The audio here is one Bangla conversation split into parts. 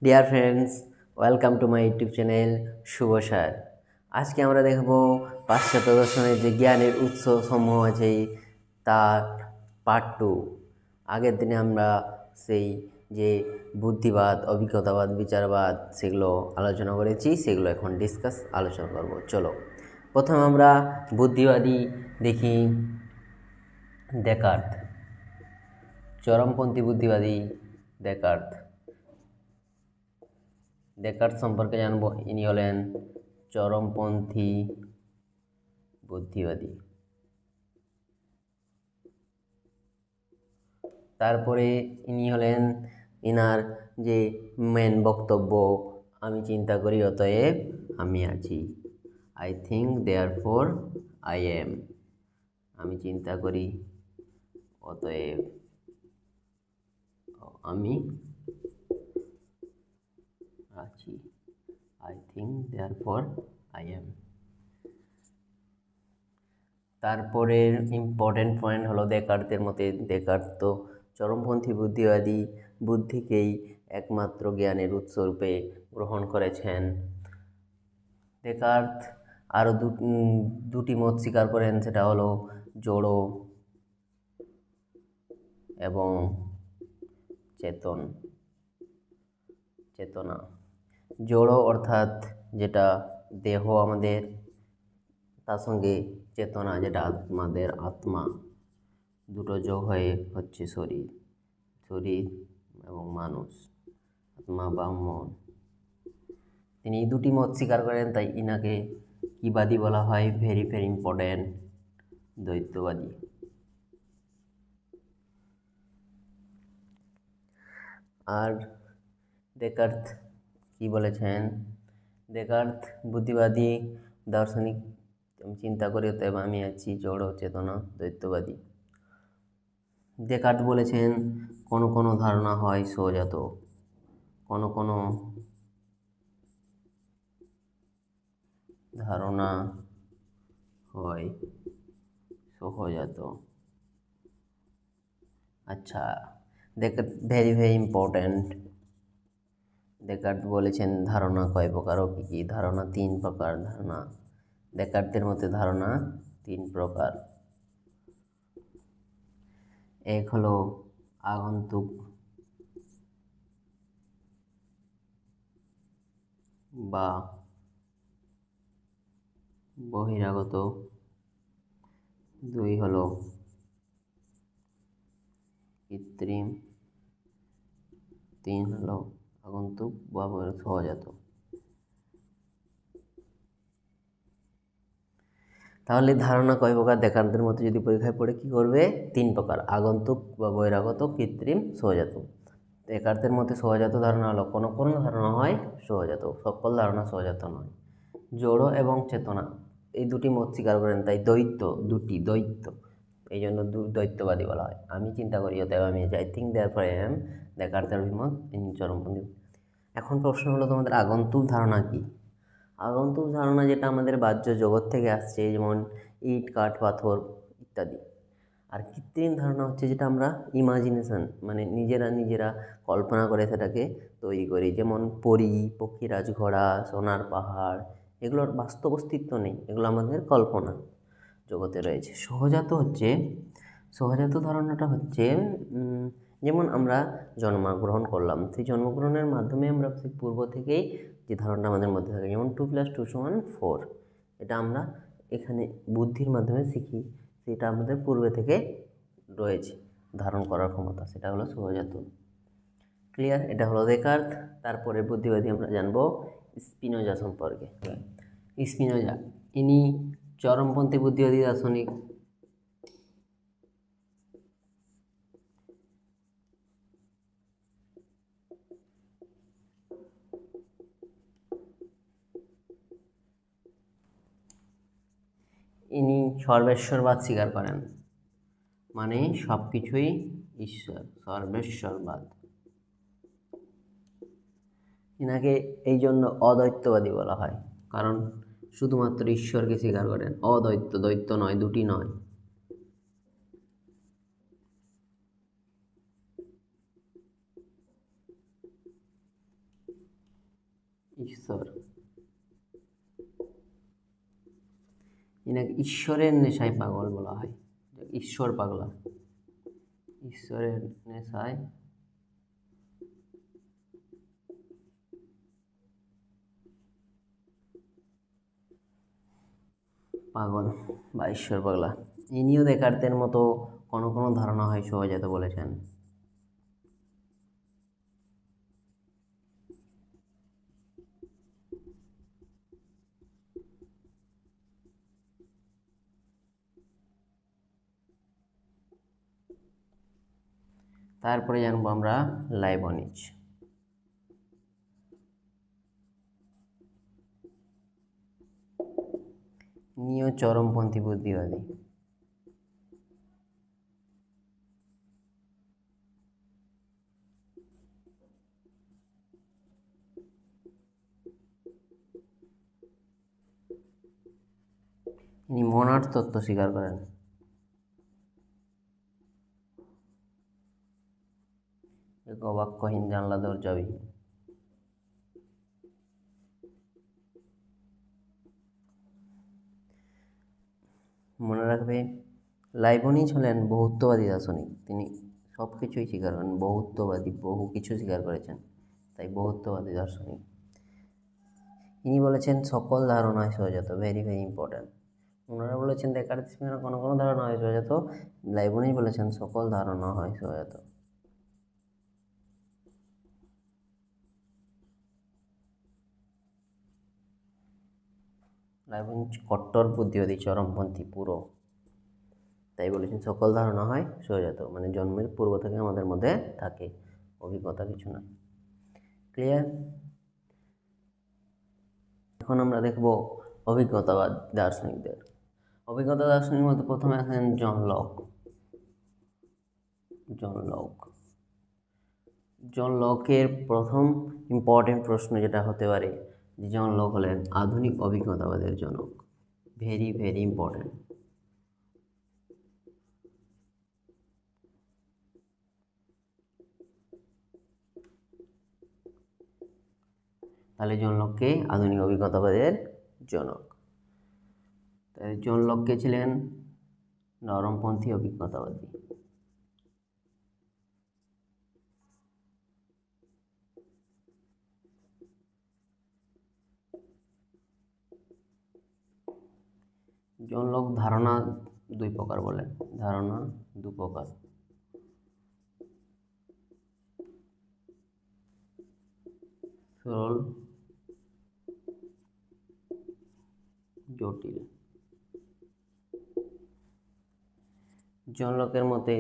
Deer friends, welcome to my YouTube channel Shubho sir. আজকে আমরা দেখব পাশ্চাত্য দর্শনের যে জ্ঞানের উৎস সমূহ আছে তার পার্ট 2। আগের দিনে আমরা সেই যে বুদ্ধিবাদ, অভিজ্ঞতাবাদ, বিচারবাদ সেগুলো আলোচনা করেছি, সেগুলো এখন আলোচনা করব। চলো, প্রথমে আমরা বুদ্ধিবাদী দেখি। ডেকার্ত, চরমপন্থী বুদ্ধিবাদী ডেকার্ত। ডেকার্ত সম্পর্কে জানবো। ইনি হলেন চরমপন্থী বুদ্ধিবাদী। তারপরে ইনি হলেন, ইনার যে মেন বক্তব্য, আমি চিন্তা করি অতএব আমি আছি। I think therefore I M. আমি চিন্তা করি অতএব আমি আছি। I think therefore I M. তারপরের ইম্পর্টেন্ট পয়েন্ট হলো ডেকার্তের মতে, ডেকার্ত তো চরমপন্থী বুদ্ধিবাদী, বুদ্ধিকেই একমাত্র জ্ঞানের উৎসরূপে গ্রহণ করেছেন। ডেকার্ত আরও দুটি মত স্বীকার করেন, সেটা হলো জড় এবং চেতনা। জড় অর্থাৎ যেটা দেহ আমাদের, তার সঙ্গে চেতনা যেটা আমাদের আত্মা, দুটো যোগ হয়ে হচ্ছে শরীর এবং মানুষ, আত্মা বা মন। তিনি এই দুটি মত স্বীকার করেন, তাই ইনাকে কিবাদী বলা হয়। ভেরি ভেরি ইম্পর্টেন্ট, দ্বৈতবাদী। আর ডেকার্ত কি বলেছেন? ডেকার্ত বুদ্ধিবাদী দার্শনিক, চিন্তা করি অতএব আমি আছি, জড় চেতনা, দ্বৈতবাদী। ডেকার্ত বলেছেন কোনো কোনো ধারণা হয় সহজাত, কোনো কোনো ধারণা হয় সহজাত। আচ্ছা, Descartes very very important. Descartes বলেছেন ধারণা কয় প্রকার ও কী কী? ধারণা 3 প্রকার। ধারণা ডেকার্তের মধ্যে ধারণা 3 প্রকার। এক হলো আগন্তুক বা বহিরাগত, 2 হলো কৃত্রিম, 3 হলো আগন্তুক বা সহজাত। তাহলে ধারণা কয় প্রকার? ডেকার্তের মধ্যে যদি পরীক্ষায় পড়ে কি করবে? 3 প্রকার, আগন্তুক বা বহিরাগত, কৃত্রিম, সহজাত। ডেকার্তের মধ্যে সহজাত ধারণা হলো কোনো কোনো ধারণা হয় সহজাত, সকল ধারণা সহজাত নয়। জড় এবং চেতনা এই দুটি মত স্বীকার করেন, তাই দ্বৈত, এই জন্য দ্বৈতবাদী বলা হয়। আমি চিন্তা করি অতএব আমি I think therefore I am, ডেকার্তের অভিমত, চরমপন্থী। এখন প্রশ্ন হলো তোমাদের, আগন্তুক ধারণা কি? আগন্তুক ধারণা যেটা আমাদের বাহ্য জগৎ থেকে আসছে, যেমন ইট, কাঠ, পাথর ইত্যাদি। আর কৃত্রিম ধারণা হচ্ছে যেটা আমরা ইমাজিনেশন, মানে নিজেরা কল্পনা করে সেটাকে তৈরি করি, যেমন পরী, পক্ষীরাজ, ঘোড়া, সোনার পাহাড়। এগুলোর বাস্তব অস্তিত্ব নেই, এগুলো আমাদের কল্পনা জগতে রয়েছে। সহজাত ধারণাটা হচ্ছে যেমন আমরা জন্মগ্রহণ করলাম, সেই জন্মগ্রহণের মাধ্যমে আমরা সেই পূর্ব থেকেই যে ধারণা আমাদের মধ্যে থাকে, যেমন 2+2=4, এটা আমরা এখানে বুদ্ধির মাধ্যমে শিখি, সেটা আমাদের পূর্বে থেকে রয়েছে ধারণ করার ক্ষমতা, সেটা হলো সহজাত। ক্লিয়ার? এটা হলো ডেকার্ত। তারপরে বুদ্ধিবাদী আমরা জানবো স্পিনোজা সম্পর্কে। স্পিনোজা ইনি চরমপন্থী বুদ্ধিবাদী দার্শনিক। ইনি সর্বেশ্বরবাদ স্বীকার করেন, মানে সব কিছুই ঈশ্বর, সর্বেশ্বরবাদ। ইনাকে এই জন্য অদ্বৈতবাদী বলা হয়, কারণ শুধুমাত্র ঈশ্বরকে স্বীকার করেন, দ্বৈত নয়, দুটি নয়। ঈশ্বর, এনাকে ঈশ্বরের নেশায় পাগল বলা হয়। ঈশ্বর পাগলা, ঈশ্বরের নেশায় পাগল বা ঈশ্বর পাগলা। ইনিও দেকার্তের মতো কোনো কোনো ধারণা হয় সহজাত বলেছেন। তারপরে জানবো আমরা লাইবনিজ। ইনিও চরমপন্থী বুদ্ধিবাদী। ইনি মনার তত্ত্ব স্বীকার করেন। এক অবাক্যহীন জানলা দরজাবিহীন। মনে রাখবে, লাইবনিজ হলেন বহুত্ববাদী দার্শনিক। তিনি সব কিছুই স্বীকার করেন, বহুত্ববাদী, বহু কিছু স্বীকার করেছেন, তাই বহুত্ববাদী দার্শনিক। ইনি বলেছেন সকল ধারণাই সহজাত, ভেরি ভেরি ইম্পর্ট্যান্ট। ওনারা বলেছেন দেকার্তের কোনো কোনো ধারণা হয় সহজাত, লাইবনিজ বলেছেন সকল ধারণা হয় সহজাত। লাইবনিজ কট্টর বুদ্ধিবাদী, চরমপন্থী পুরো, তাই বলেছেন সকল ধারণা হয় সহজাত, মানে জন্মের পূর্ব থেকে আমাদের মধ্যে থাকে, অভিজ্ঞতা কিছু নয়। ক্লিয়ার? এখন আমরা দেখব অভিজ্ঞতাবাদ দার্শনিকদের। অভিজ্ঞতা দার্শনিক মধ্যে প্রথমে আছেন জন লক। জন লকের প্রথম ইম্পর্টেন্ট প্রশ্ন যেটা হতে পারে, যে জন লক হলেন আধুনিক অভিজ্ঞতাবাদের জনক। Very very important. তাহলে জন লককে আধুনিক অভিজ্ঞতাবাদের জনক। তাই জন লককে ছিলেন নরমপন্থী অভিজ্ঞতাবাদী। জন লক ধারণা দুই প্রকার বলেন, ধারণা দু প্রকার। সরল, জটিল। জন লকের মতে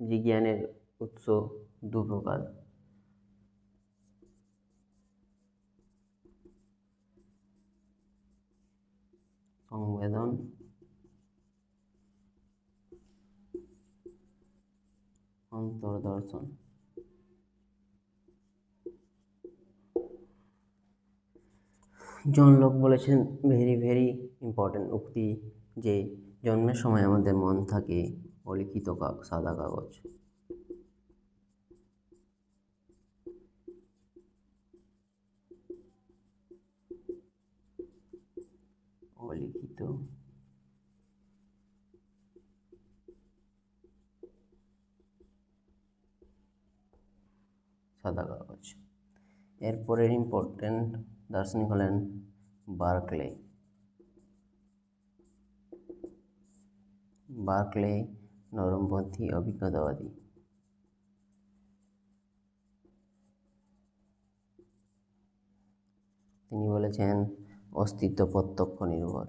যে জ্ঞানের উৎস দু প্রকার, সংবেদন, অন্তর্দর্শন। জন লক বলেছেন ভেরি ভেরি ইম্পর্টেন্ট উক্তি, যে জন্মের সময় আমাদের মন থাকে অলিখিত সাদা কাগজ। অলিখিত সাদা কাগজ। এরপরের ইম্পর্টেন্ট দার্শনিক হলেন বার্কলে। বার্কলে নরমপন্থী অভিজ্ঞতাবাদী। তিনি বলেছেন অস্তিত্ব প্রত্যক্ষ নির্ভর।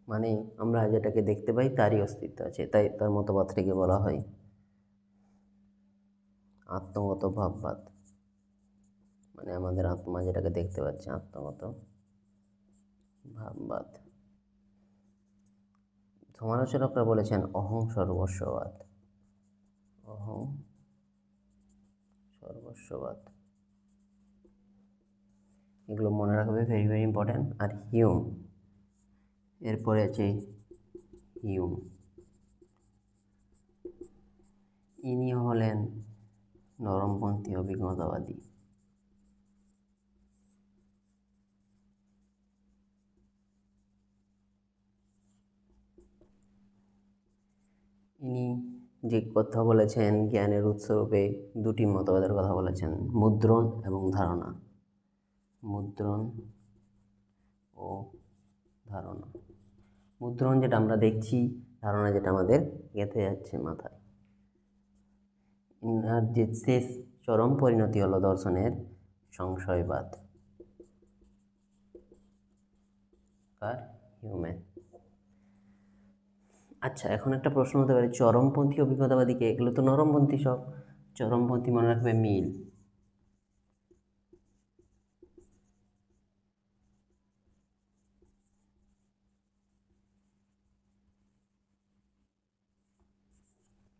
মানে আমরা যেটাকে দেখতে পাই তারই অস্তিত্ব আছে, তাই তার মতবাদটিকে বলা হয় আত্মগত ভাববাদ। মানে আমাদের আত্মা যেটাকে দেখতে পাচ্ছে, আত্মগত ভাববাদ। সমালোচকরা বলেছেন অহং সর্বস্ববাদ। অহং সর্বস্ববাদ, এগুলো মনে রাখবে, ভেরি ভেরি ইম্পর্টেন্ট। আর হিউম, এরপরে আছে হিউম। ইনি হলেন নরমপন্থী অভিজ্ঞতাবাদী। ইনি যে কথা বলেছেন জ্ঞানের উৎসরূপে দুটি মতবাদের কথা বলেছেন, মুদ্রণ এবং ধারণা। মুদ্রণ ও ধারণা। মুদ্রণ যেটা আমরা দেখছি, ধারণা যেটা আমাদের গেঁথে যাচ্ছে মাথায়। ইনার যে শেষ চরম পরিণতি হলো দর্শনের সংশয়বাদ। কার? হিউম্যান। আচ্ছা, এখন একটা প্রশ্ন হতে পারে, চরমপন্থী অভিজ্ঞতাবাদীকে, এগুলো তো নরমপন্থী সব। চরমপন্থী মনে রাখবে মিল।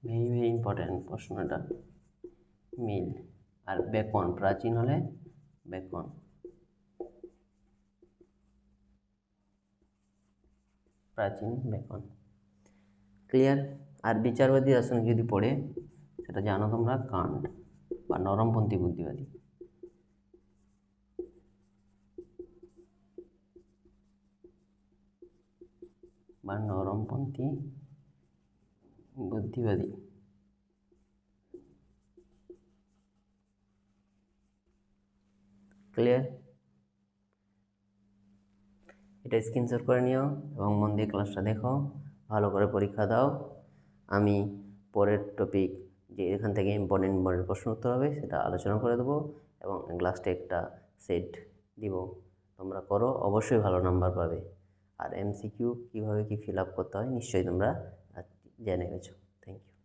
ভেরি ভেরি ইম্পর্টেন্ট প্রশ্নটা। মিল। আর বেকন, প্রাচীন হলে বেকন। প্রাচীন বেকন। ক্লিয়ার? আর বিচারবাদী দার্শনিক যদি পড়ে, সেটা জানো তোমরা, কান্ট বা নরমপন্থী বুদ্ধিবাদী। বা নরমপন্থী বুদ্ধিবাদী। ক্লিয়ার? এটা স্ক্রিনশট করে নিও এবং মন দিয়ে ক্লাসটা দেখো, ভালো করে পরীক্ষা দাও। আমি পরের টপিক, যে এখান থেকে ইম্পর্টেন্ট প্রশ্ন উত্তর হবে, সেটা আলোচনা করে দেবো এবং লাস্টে একটা সেট দিব। তোমরা করো, অবশ্যই ভালো নাম্বার পাবে। আর এমসিকিউ কীভাবে কী ফিল আপ করতে হয় নিশ্চয়ই তোমরা জেনে গেছো। Thank you.